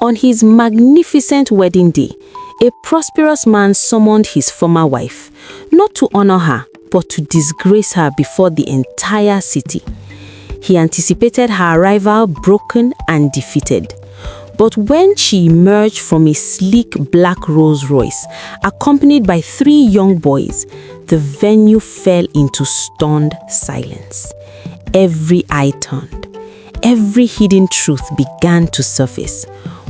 On his magnificent wedding day, a prosperous man summoned his former wife, not to honor her, but to disgrace her before the entire city. He anticipated her arrival broken and defeated. But when she emerged from a sleek black Rolls Royce, accompanied by 3 young boys, the venue fell into stunned silence. Every eye turned. Every hidden truth began to surface.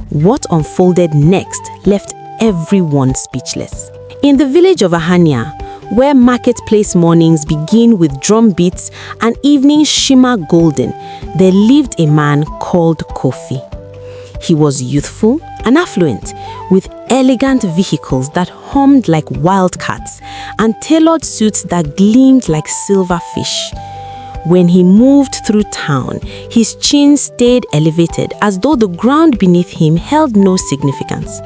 What unfolded next left everyone speechless. In the village of Ahania, where marketplace mornings begin with drum beats and evenings shimmer golden, there lived a man called Kofi. He was youthful and affluent, with elegant vehicles that hummed like wildcats and tailored suits that gleamed like silver fish. When he moved through town, his chin stayed elevated as though the ground beneath him held no significance.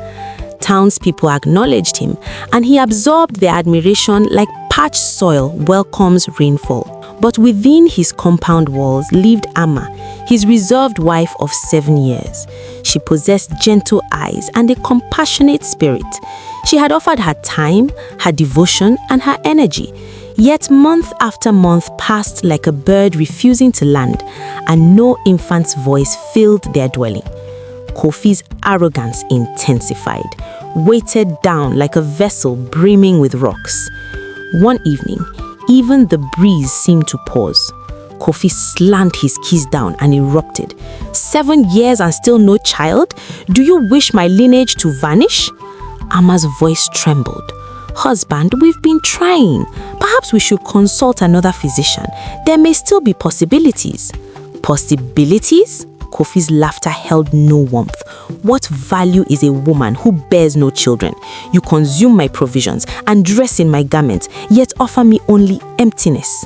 Townspeople acknowledged him, and he absorbed their admiration like parched soil welcomes rainfall. But within his compound walls lived Amma, his reserved wife of 7 years. She possessed gentle eyes and a compassionate spirit. She had offered her time, her devotion, and her energy. Yet month after month passed like a bird refusing to land, and no infant's voice filled their dwelling. Kofi's arrogance intensified, weighted down like a vessel brimming with rocks. One evening, even the breeze seemed to pause. Kofi slammed his keys down and erupted. 7 years and still no child? Do you wish my lineage to vanish? Amma's voice trembled. Husband, we've been trying. Perhaps we should consult another physician. There may still be possibilities. Possibilities? Kofi's laughter held no warmth. What value is a woman who bears no children? You consume my provisions and dress in my garments, yet offer me only emptiness.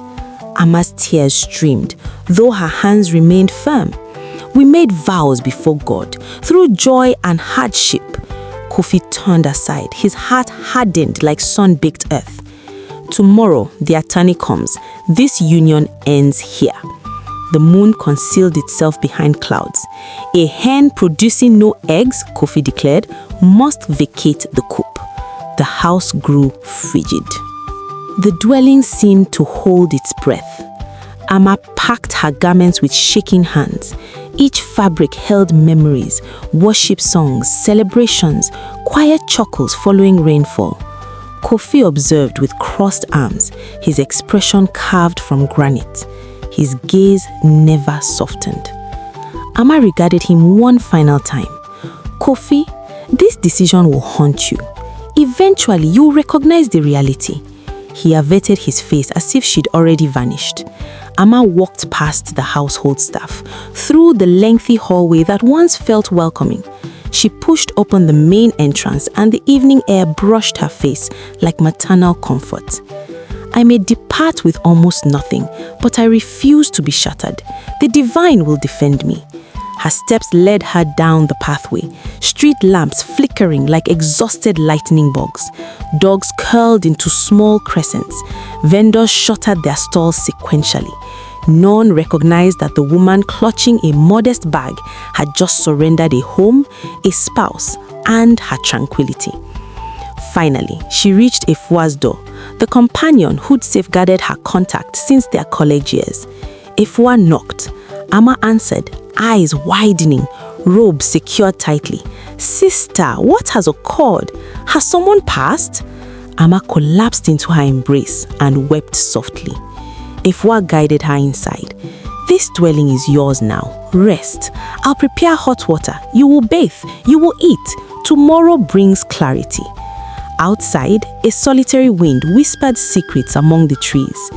Amma's tears streamed, though her hands remained firm. We made vows before God, through joy and hardship. Kofi turned aside, his heart hardened like sun-baked earth. Tomorrow, the attorney comes. This union ends here. The moon concealed itself behind clouds. A hen producing no eggs, Kofi declared, must vacate the coop. The house grew frigid. The dwelling seemed to hold its breath. Amma packed her garments with shaking hands. Each fabric held memories, worship songs, celebrations, quiet chuckles following rainfall. Kofi observed with crossed arms, his expression carved from granite. His gaze never softened. Amma regarded him one final time. Kofi, this decision will haunt you. Eventually, you'll recognize the reality. He averted his face as if she'd already vanished. Amma walked past the household staff, through the lengthy hallway that once felt welcoming. She pushed open the main entrance and the evening air brushed her face like maternal comfort. I may depart with almost nothing, but I refuse to be shattered. The divine will defend me. Her steps led her down the pathway, street lamps flickering like exhausted lightning bugs. Dogs curled into small crescents. Vendors shuttered their stalls sequentially. None recognized that the woman clutching a modest bag had just surrendered a home, a spouse, and her tranquility. Finally, she reached Efua's door, the companion who'd safeguarded her contact since their college years. Efua knocked. Amma answered, eyes widening, robe secured tightly. Sister, what has occurred? Has someone passed? Amma collapsed into her embrace and wept softly. Efua guided her inside. This dwelling is yours now. Rest. I'll prepare hot water. You will bathe. You will eat. Tomorrow brings clarity. Outside, a solitary wind whispered secrets among the trees.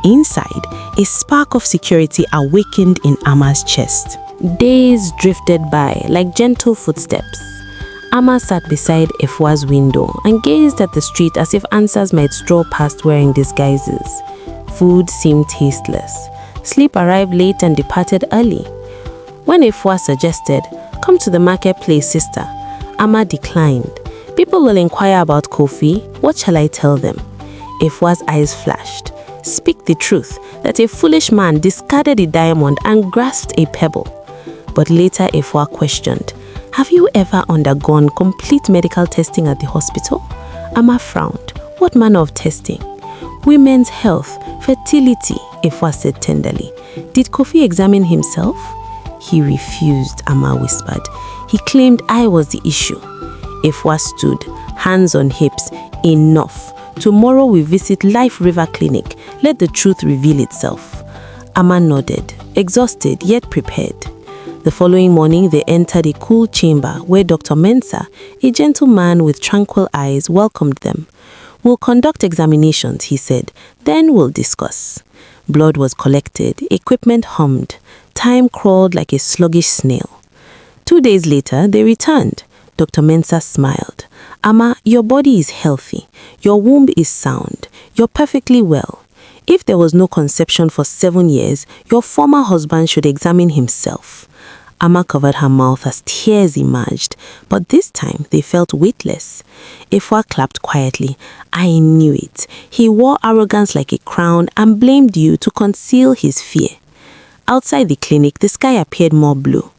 Inside, a spark of security awakened in Amma's chest. Days drifted by like gentle footsteps. Amma sat beside Efua's window and gazed at the street as if answers might stroll past wearing disguises. Food seemed tasteless. Sleep arrived late and departed early. When Efua suggested, "Come to the marketplace, sister," Amma declined. "People will inquire about Kofi. What shall I tell them?" Efua's eyes flashed. "Speak the truth, that a foolish man discarded a diamond and grasped a pebble." But later Efua questioned, Have you ever undergone complete medical testing at the hospital? Amma frowned. What manner of testing? Women's health, fertility, Efwa said tenderly. Did Kofi examine himself? He refused, Amma whispered. He claimed I was the issue. Efwa stood, hands on hips. Enough. Tomorrow we visit Life River Clinic. Let the truth reveal itself. Amma nodded, exhausted yet prepared. The following morning, they entered a cool chamber where Dr. Mensah, a gentleman with tranquil eyes, welcomed them. We'll conduct examinations, he said, then we'll discuss. Blood was collected, equipment hummed, time crawled like a sluggish snail. 2 days later, they returned. Dr. Mensah smiled. Amma, your body is healthy. Your womb is sound. You're perfectly well. If there was no conception for 7 years, your former husband should examine himself. Amma covered her mouth as tears emerged, but this time they felt weightless. Efwa clapped quietly. I knew it. He wore arrogance like a crown and blamed you to conceal his fear. Outside the clinic, the sky appeared more blue.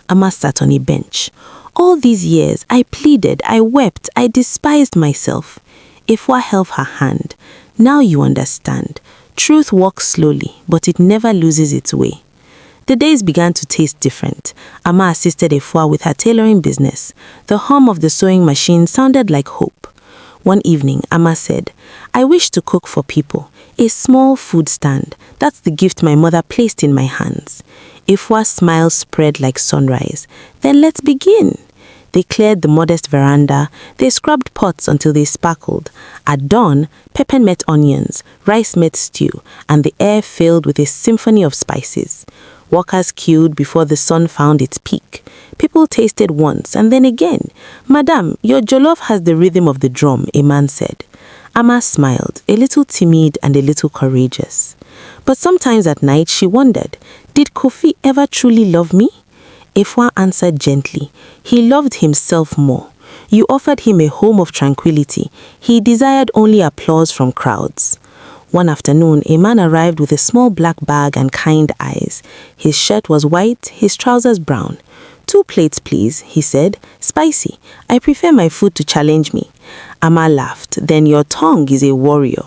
Amma sat on a bench. All these years, I pleaded, I wept, I despised myself. Efwa held her hand. Now you understand. Truth walks slowly, but it never loses its way. The days began to taste different. Amma assisted Efwa with her tailoring business. The hum of the sewing machine sounded like hope. One evening, Amma said, I wish to cook for people. A small food stand. That's the gift my mother placed in my hands. Efwa's smile spread like sunrise. Then let's begin. They cleared the modest veranda. They scrubbed pots until they sparkled. At dawn, pepper met onions, rice met stew, and the air filled with a symphony of spices. Workers queued before the sun found its peak. People tasted once and then again. Madam, your jollof has the rhythm of the drum, a man said. Amma smiled, a little timid and a little courageous. But sometimes at night she wondered, did Kofi ever truly love me? Efwa answered gently, he loved himself more. You offered him a home of tranquility. He desired only applause from crowds. One afternoon, a man arrived with a small black bag and kind eyes. His shirt was white, his trousers brown. 2 plates, please, he said. Spicy. I prefer my food to challenge me. Amma laughed. Then your tongue is a warrior.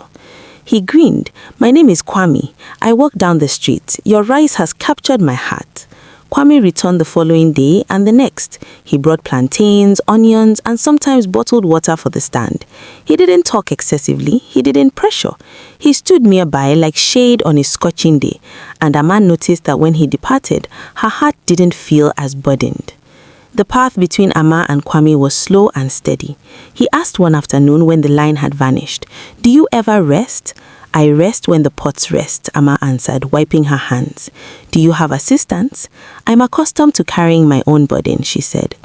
He grinned. My name is Kwame. I walk down the street. Your rice has captured my heart. Kwame returned the following day and the next. He brought plantains, onions, and sometimes bottled water for the stand. He didn't talk excessively. He didn't pressure. He stood nearby like shade on a scorching day, and Amma noticed that when he departed, her heart didn't feel as burdened. The path between Amma and Kwame was slow and steady. He asked one afternoon when the line had vanished, Do you ever rest? I rest when the pots rest, Amma answered, wiping her hands. Do you have assistants? I'm accustomed to carrying my own burden, she said.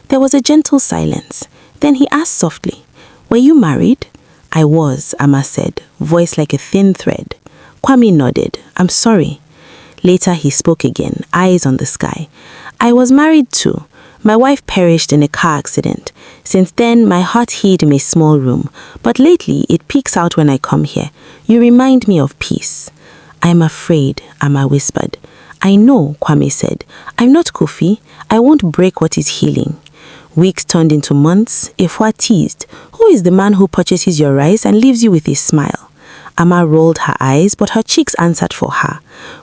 There was a gentle silence. Then he asked softly, Were you married? I was, Amma said, voice like a thin thread. Kwame nodded. I'm sorry. Later he spoke again, eyes on the sky. I was married too. My wife perished in a car accident. Since then, my heart hid in a small room, but lately it peeks out when I come here. You remind me of peace. I'm afraid, Amma whispered. I know, Kwame said. I'm not Kofi. I won't break what is healing. Weeks turned into months. Efwa teased. Who is the man who purchases your rice and leaves you with a smile? Amma rolled her eyes, but her cheeks answered for her.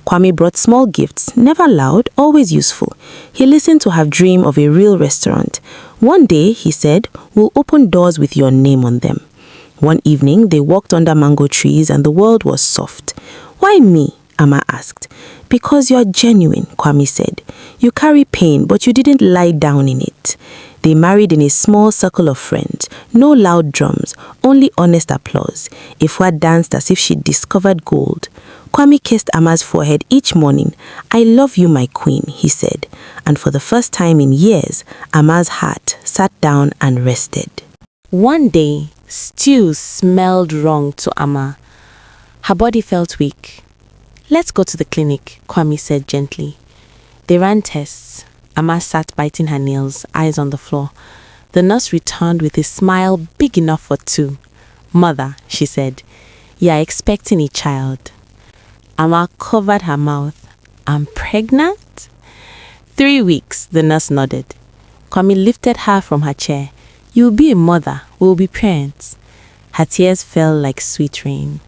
Kwame brought small gifts, never loud, always useful. He listened to her dream of a real restaurant. One day, he said, we'll open doors with your name on them. One evening, they walked under mango trees and the world was soft. Why me? Amma asked. Because you're genuine, Kwame said. You carry pain, but you didn't lie down in it. They married in a small circle of friends. No loud drums, only honest applause. Efwa danced as if she'd discovered gold. Kwame kissed Amma's forehead each morning. I love you, my queen, he said. And for the first time in years, Amma's heart sat down and rested. One day, stew smelled wrong to Amma. Her body felt weak. Let's go to the clinic, Kwame said gently. They ran tests. Amma sat biting her nails, eyes on the floor. The nurse returned with a smile big enough for 2. Mother, she said, you are expecting a child. Amma covered her mouth. I'm pregnant? 3 weeks, the nurse nodded. Kwame lifted her from her chair. You'll be a mother, we'll be parents. Her tears fell like sweet rain.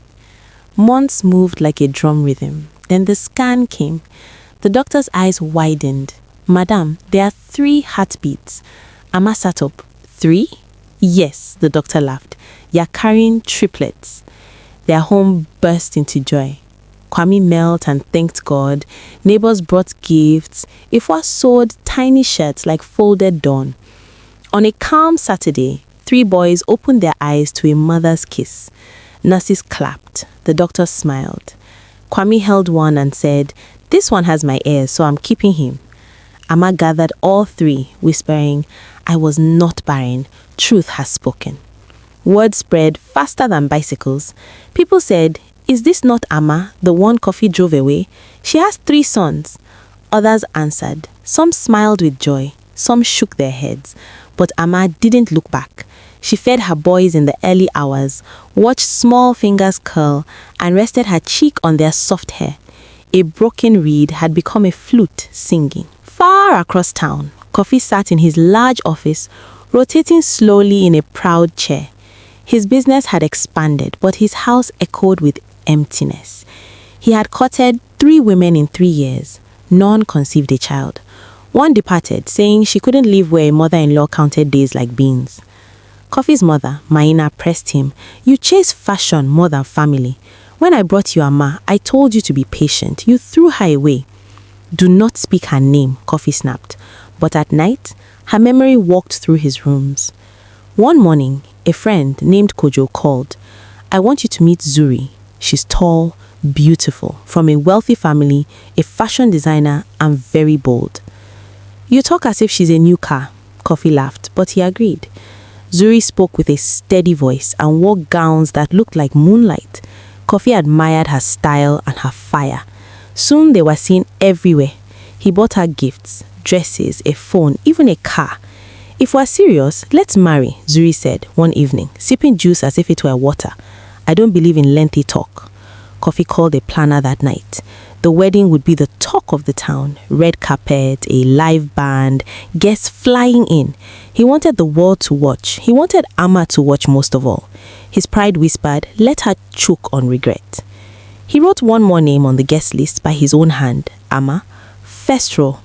Months moved like a drum rhythm. Then the scan came. The doctor's eyes widened. Madam, there are 3 heartbeats. Amma sat up. 3? Yes, the doctor laughed. You're carrying triplets. Their home burst into joy. Kwame knelt and thanked God. Neighbors brought gifts. Ifwa sewed tiny shirts like folded dawn. On a calm Saturday, 3 boys opened their eyes to a mother's kiss. Nurses clapped. The doctor smiled. Kwame held one and said, "This one has my ears, so I'm keeping him." Amma gathered all 3, whispering, "I was not barren. Truth has spoken." Word spread faster than bicycles. People said, "Is this not Amma, the one Kofi drove away? She has 3 sons." Others answered. Some smiled with joy. Some shook their heads. But Amma didn't look back. She fed her boys in the early hours, watched small fingers curl, and rested her cheek on their soft hair. A broken reed had become a flute singing. Far across town, Kofi sat in his large office, rotating slowly in a proud chair. His business had expanded, but his house echoed with emptiness. He had courted 3 women in 3 years. None conceived a child. One departed, saying she couldn't live where a mother-in-law counted days like beans. Kofi's mother, Maina, pressed him. "You chase fashion more than family. When I brought you Amma, I told you to be patient. You threw her away." "Do not speak her name," Kofi snapped. But at night, her memory walked through his rooms. One morning, a friend named Kojo called. "I want you to meet Zuri. She's tall, beautiful, from a wealthy family, a fashion designer, and very bold." "You talk as if she's a new car," Kofi laughed, but he agreed. Zuri spoke with a steady voice and wore gowns that looked like moonlight. Kofi admired her style and her fire. Soon they were seen everywhere. He bought her gifts, dresses, a phone, even a car. "If we're serious, let's marry," Zuri said one evening, sipping juice as if it were water. "I don't believe in lengthy talk." Kofi called a planner that night. The wedding would be the talk of the town. Red carpet, a live band, guests flying in. He wanted the world to watch. He wanted Amma to watch most of all. His pride whispered, "Let her choke on regret." He wrote one more name on the guest list by his own hand, Amma, first row.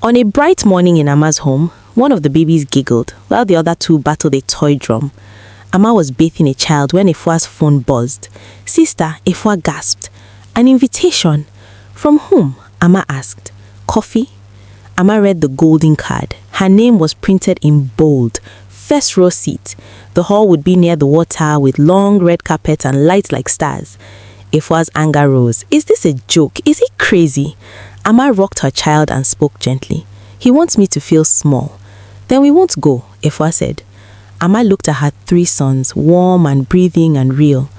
On a bright morning in Amma's home, one of the babies giggled, while the other 2 battled a toy drum. Amma was bathing a child when Efwa's phone buzzed. "Sister," Efwa gasped. "An invitation? From whom?" Amma asked. "Kofi?" Amma read the golden card. Her name was printed in bold. First row seat. The hall would be near the water with long red carpet and lights like stars. Efwa's anger rose. "Is this a joke? Is he crazy?" Amma rocked her child and spoke gently. "He wants me to feel small." "Then we won't go," Efwa said. Amma looked at her 3 sons, warm and breathing and real.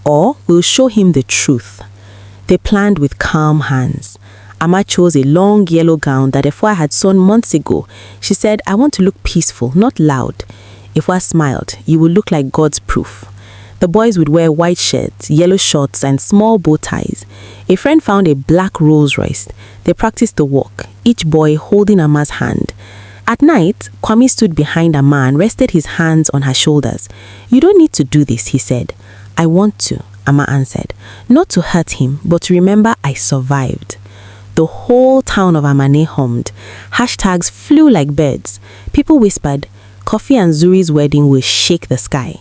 "Or we'll show him the truth." They planned with calm hands. Amma chose a long yellow gown that Efwa had sewn months ago. She said, "I want to look peaceful, not loud." Efwa smiled. "You will look like God's proof." The boys would wear white shirts, yellow shorts, and small bow ties. A friend found a black Rolls Royce. They practiced the walk, each boy holding Amma's hand. At night, Kwame stood behind Amma and rested his hands on her shoulders. "You don't need to do this," he said. "I want to," Amma answered. "Not to hurt him, but to remember I survived." The whole town of Amane hummed. Hashtags flew like birds. People whispered, "Kofi and Zuri's wedding will shake the sky."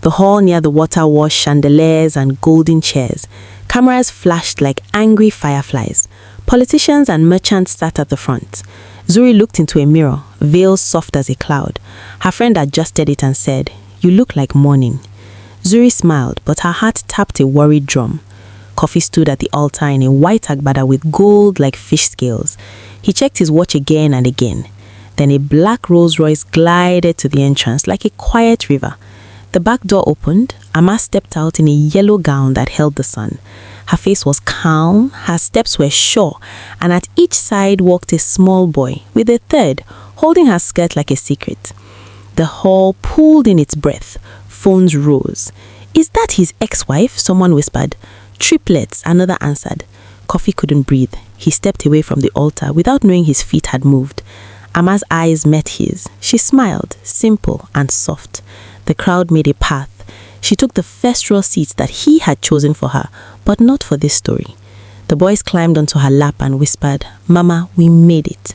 The hall near the water wore chandeliers and golden chairs. Cameras flashed like angry fireflies. Politicians and merchants sat at the front. Zuri looked into a mirror, veil soft as a cloud. Her friend adjusted it and said, "You look like morning." Zuri smiled, but her heart tapped a worried drum. Kofi stood at the altar in a white agbada with gold like fish scales. He checked his watch again and again. Then a black Rolls Royce glided to the entrance like a quiet river. The back door opened. Amma stepped out in a yellow gown that held the sun. Her face was calm, her steps were sure, and at each side walked a small boy, with a third, holding her skirt like a secret. The hall pulled in its breath. Phones rose. "Is that his ex-wife?" someone whispered. "Triplets," another answered. Kofi couldn't breathe. He stepped away from the altar without knowing his feet had moved. Ama's eyes met his. She smiled, simple and soft. The crowd made a path. She took the first row seats that he had chosen for her, but not for this story. The boys climbed onto her lap and whispered, "Mama, we made it."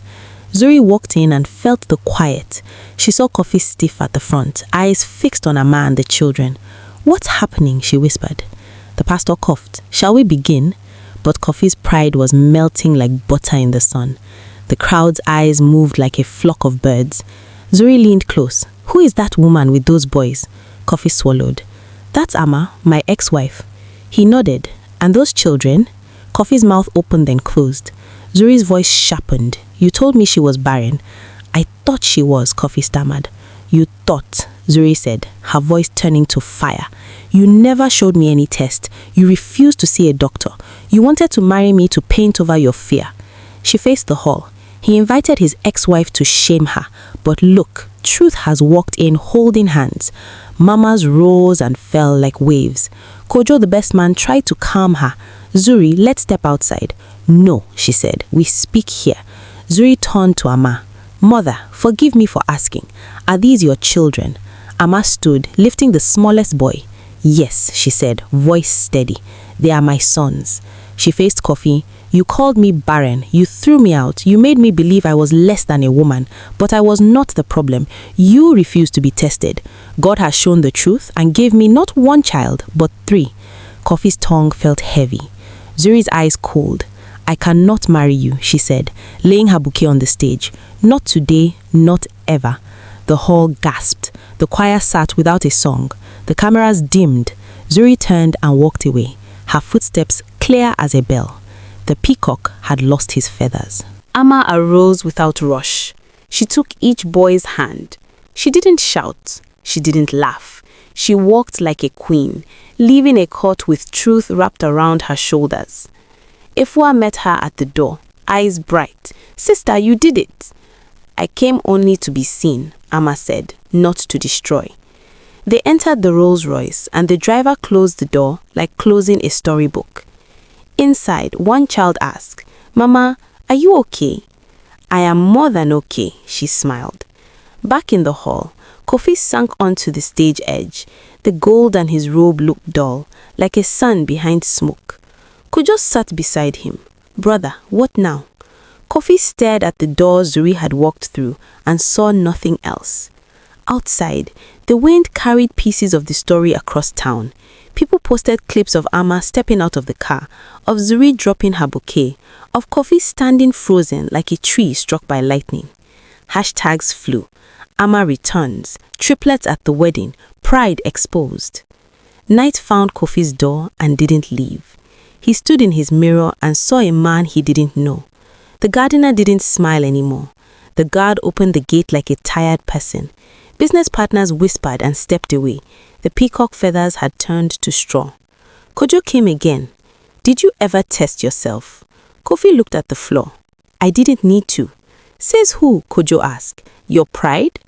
Zuri walked in and felt the quiet. She saw Kofi stiff at the front, eyes fixed on Ama and the children. "What's happening?" she whispered. The pastor coughed. "Shall we begin?" But Kofi's pride was melting like butter in the sun. The crowd's eyes moved like a flock of birds. Zuri leaned close. "Who is that woman with those boys?" Kofi swallowed. "That's Ama, my ex-wife." He nodded. "And those children?" Kofi's mouth opened then closed. Zuri's voice sharpened. "You told me she was barren." "I thought she was," Kofi stammered. "You thought," Zuri said, her voice turning to fire. "You never showed me any test. You refused to see a doctor. You wanted to marry me to paint over your fear." She faced the hall. He invited his ex-wife to shame her. But look, truth has walked in holding hands. Mamas rose and fell like waves. Kojo, the best man, tried to calm her. "Zuri, let's step outside." "No," she said, "we speak here." Zuri turned to Ama. "Mother, forgive me for asking. Are these your children?" Ama stood, lifting the smallest boy. "Yes," she said, voice steady. "They are my sons." She faced Kofi. "You called me barren. You threw me out. You made me believe I was less than a woman. But I was not the problem. You refused to be tested. God has shown the truth and gave me not one child, but 3. Kofi's tongue felt heavy. Zuri's eyes cooled. "I cannot marry you," she said, laying her bouquet on the stage. "Not today, not ever." The hall gasped. The choir sat without a song. The cameras dimmed. Zuri turned and walked away, her footsteps clear as a bell. The peacock had lost his feathers. Ama arose without rush. She took each boy's hand. She didn't shout. She didn't laugh. She walked like a queen, leaving a court with truth wrapped around her shoulders. Efua met her at the door, eyes bright. "Sister, you did it." "I came only to be seen," Ama said, "not to destroy." They entered the Rolls Royce, and the driver closed the door like closing a storybook. Inside, one child asked, "Mama, are you okay?" "I am more than okay," she smiled. Back in the hall, Kofi sank onto the stage edge. The gold on his robe looked dull, like a sun behind smoke. Kojo sat beside him. "Brother, what now?" Kofi stared at the door Zuri had walked through and saw nothing else. Outside, the wind carried pieces of the story across town. People posted clips of Ama stepping out of the car, of Zuri dropping her bouquet, of Kofi standing frozen like a tree struck by lightning. Hashtags flew. Ama returns, triplets at the wedding, pride exposed. Night found Kofi's door and didn't leave. He stood in his mirror and saw a man he didn't know. The gardener didn't smile anymore. The guard opened the gate like a tired person. Business partners whispered and stepped away. The peacock feathers had turned to straw. Kojo came again. "Did you ever test yourself?" Kofi looked at the floor. "I didn't need to." "Says who?" Kojo asked. "Your pride?"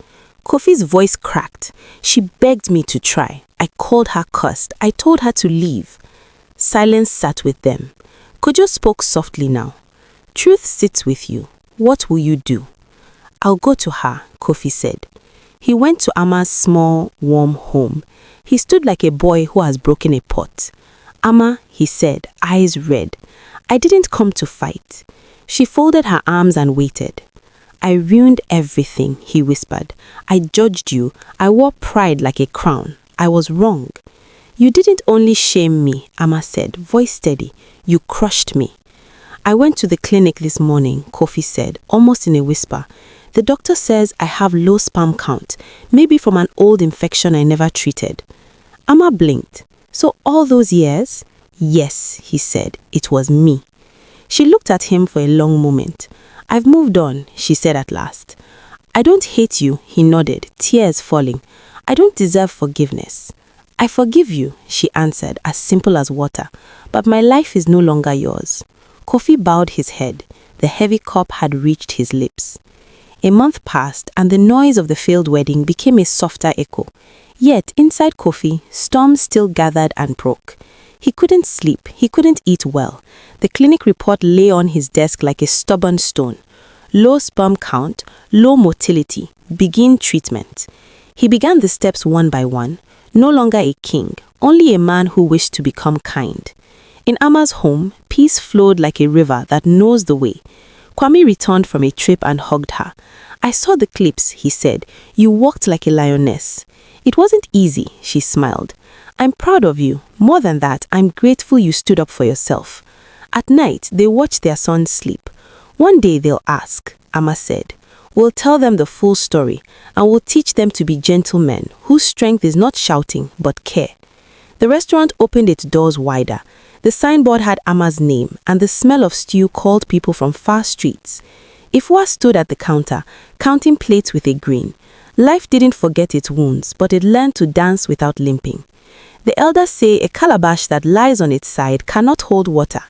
Kofi's voice cracked. "She begged me to try. I called her cursed. I told her to leave." Silence sat with them. Kojo spoke softly now. "Truth sits with you. What will you do?" "I'll go to her," Kofi said. He went to Ama's small, warm home. He stood like a boy who has broken a pot. "Ama," he said, eyes red, "I didn't come to fight." She folded her arms and waited. "I ruined everything," he whispered. "I judged you. I wore pride like a crown. I was wrong." "You didn't only shame me," Ama said, voice steady. "You crushed me." "I went to the clinic this morning," Kofi said, almost in a whisper. "The doctor says I have low sperm count, maybe from an old infection I never treated." Ama blinked. "So all those years?" "Yes," he said, "it was me." She looked at him for a long moment. "I've moved on," she said at last. "I don't hate you," he nodded, tears falling. "I don't deserve forgiveness." "I forgive you," she answered, as simple as water, "but my life is no longer yours." Kofi bowed his head. The heavy cup had reached his lips. A month passed, and the noise of the failed wedding became a softer echo. Yet, inside Kofi, storms still gathered and broke. He couldn't sleep. He couldn't eat well. The clinic report lay on his desk like a stubborn stone. low sperm count, low motility, begin treatment. He began the steps one by one, no longer a king, only a man who wished to become kind. In Ama's home, peace flowed like a river that knows the way. Kwame returned from a trip and hugged her. "I saw the clips," he said. "You walked like a lioness." "It wasn't easy," she smiled. "I'm proud of you. More than that, I'm grateful you stood up for yourself." At night, they watched their son sleep. "One day they'll ask," Ama said. "We'll tell them the full story, and we'll teach them to be gentlemen whose strength is not shouting, but care." The restaurant opened its doors wider. The signboard had Ama's name, and the smell of stew called people from far streets. Ifwa stood at the counter, counting plates with a grin. Life didn't forget its wounds, but it learned to dance without limping. The elders say a calabash that lies on its side cannot hold water.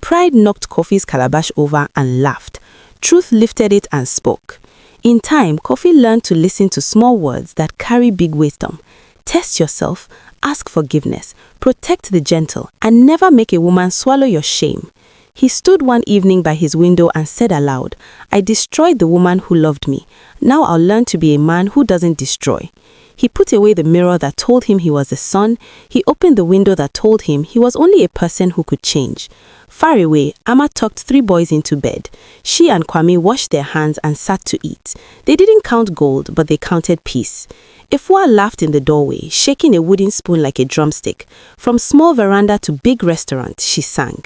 Pride knocked Kofi's calabash over and laughed. Truth lifted it and spoke. In time, Kofi learned to listen to small words that carry big wisdom. Test yourself, ask forgiveness, protect the gentle, and never make a woman swallow your shame. He stood one evening by his window and said aloud, "I destroyed the woman who loved me. Now I'll learn to be a man who doesn't destroy." He put away the mirror that told him he was a son. He opened the window that told him he was only a person who could change. Far away, Ama tucked 3 boys into bed. She and Kwame washed their hands and sat to eat. They didn't count gold, but they counted peace. Ifwa laughed in the doorway, shaking a wooden spoon like a drumstick. From small veranda to big restaurant, she sang.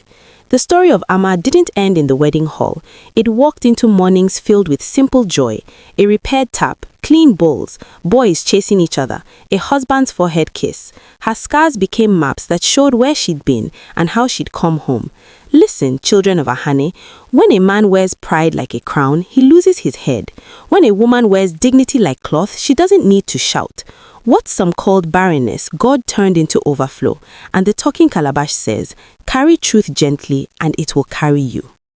The story of Ama didn't end in the wedding hall. It walked into mornings filled with simple joy, a repaired tap, clean bowls, boys chasing each other, a husband's forehead kiss. Her scars became maps that showed where she'd been and how she'd come home. Listen, children of Ahane, when a man wears pride like a crown, he loses his head. When a woman wears dignity like cloth, she doesn't need to shout. What some called barrenness, God turned into overflow. And the talking calabash says, "Carry truth gently and it will carry you."